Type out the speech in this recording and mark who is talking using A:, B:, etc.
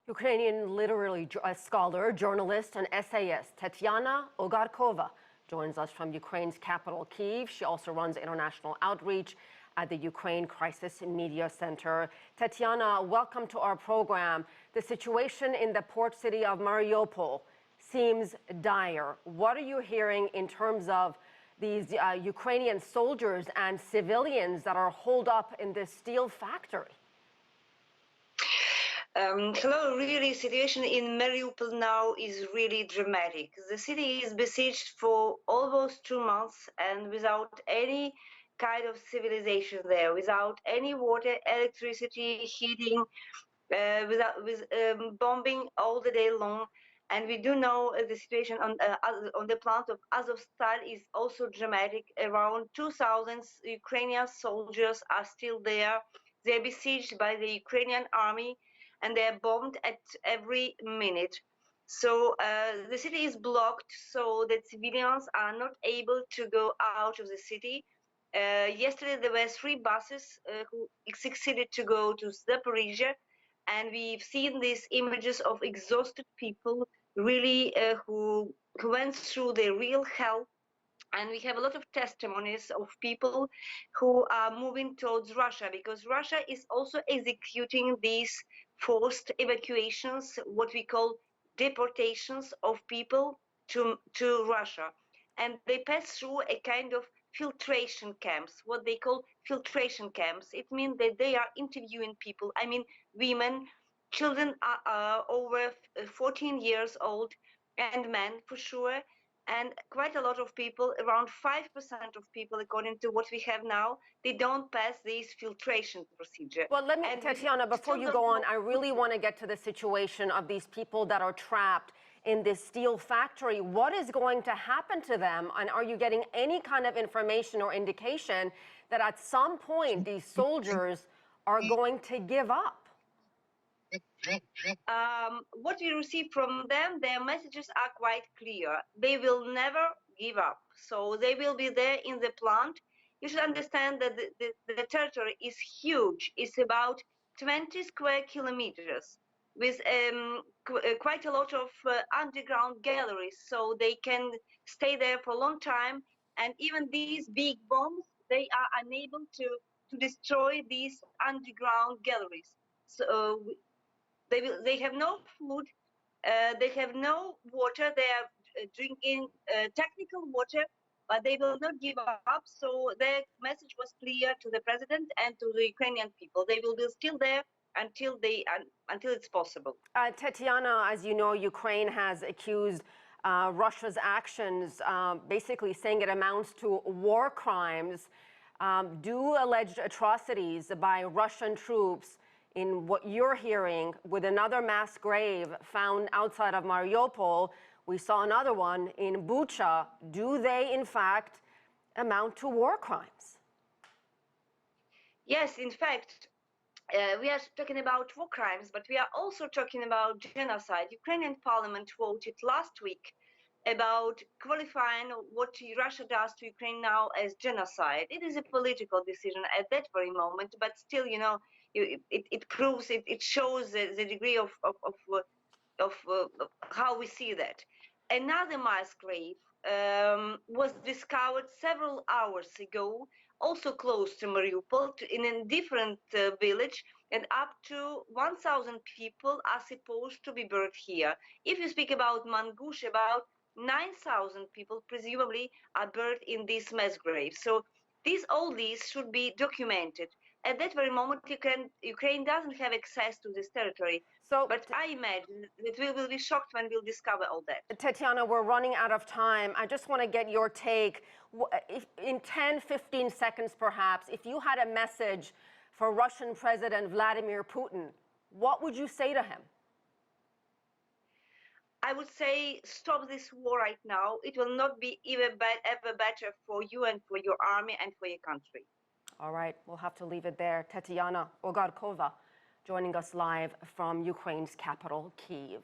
A: Ukrainian literary scholar, journalist, and essayist Tetyana Ogarkova joins us from Ukraine's capital, Kyiv. She also runs international outreach at the Ukraine Crisis Media Center. Tetyana, welcome to our program. The situation in the port city of Mariupol seems dire. What are you hearing in terms of these Ukrainian soldiers and civilians that are holed up in this steel factory?
B: Hello, really, situation in Mariupol now is really dramatic. The city is besieged for almost 2 months and without any kind of civilization there, without any water, electricity, heating, with bombing all the day long. And we do know the situation on the plant of Azovstal is also dramatic. Around 2,000 Ukrainian soldiers are still there. They're besieged by the Ukrainian army, and they're bombed at every minute. So the city is blocked so that civilians are not able to go out of the city. Yesterday there were 3 buses who succeeded to go to Zaporizhia, and we've seen these images of exhausted people really who went through the real hell. And we have a lot of testimonies of people who are moving towards Russia, because Russia is also executing these forced evacuations, what we call deportations of people to Russia. And they pass through a kind of filtration camps, what they call filtration camps. It means that they are interviewing people. I mean, women, children are over 14 years old, and men for sure. And quite a lot of people, around 5% of people, according to what we have now, they don't pass this filtration procedure.
A: Well, let me, Tetyana, before you go on, I really want to get to the situation of these people that are trapped in this steel factory. What is going to happen to them? And are you getting any kind of information or indication that at some point these soldiers are going to give up?
B: What we receive from them, their messages are quite clear. They will never give up. So they will be there in the plant. You should understand that the territory is huge. It's about 20 square kilometers with quite a lot of underground galleries. So they can stay there for a long time. And even these big bombs, they are unable to destroy these underground galleries. So they have no food, they have no water, they are drinking technical water, but they will not give up. So their message was clear to the president and to the Ukrainian people. They will be still there until it's possible.
A: Tetyana, as you know, Ukraine has accused Russia's actions, basically saying it amounts to war crimes. Do alleged atrocities by Russian troops in what you're hearing with another mass grave found outside of Mariupol? We saw another one in Bucha. Do they, in fact, amount to war crimes?
B: Yes, in fact, we are talking about war crimes, but we are also talking about genocide. Ukrainian parliament voted last week about qualifying what Russia does to Ukraine now as genocide. It is a political decision at that very moment, but still, you know, it proves, it shows the degree of how we see that. Another mass grave was discovered several hours ago, also close to Mariupol, in a different village, and up to 1,000 people are supposed to be buried here. If you speak about Mangush, about 9,000 people presumably are buried in this mass grave. So all these should be documented. At that very moment, Ukraine doesn't have access to this territory. But I imagine that we will be shocked when we'll discover all that.
A: Tetyana, we're running out of time. I just want to get your take. If, in 10, 15 seconds perhaps, if you had a message for Russian President Vladimir Putin, what would you say to him?
B: I would say, stop this war right now. It will not be ever better for you and for your army and for your country.
A: All right, we'll have to leave it there. Tetyana Ogarkova joining us live from Ukraine's capital, Kyiv.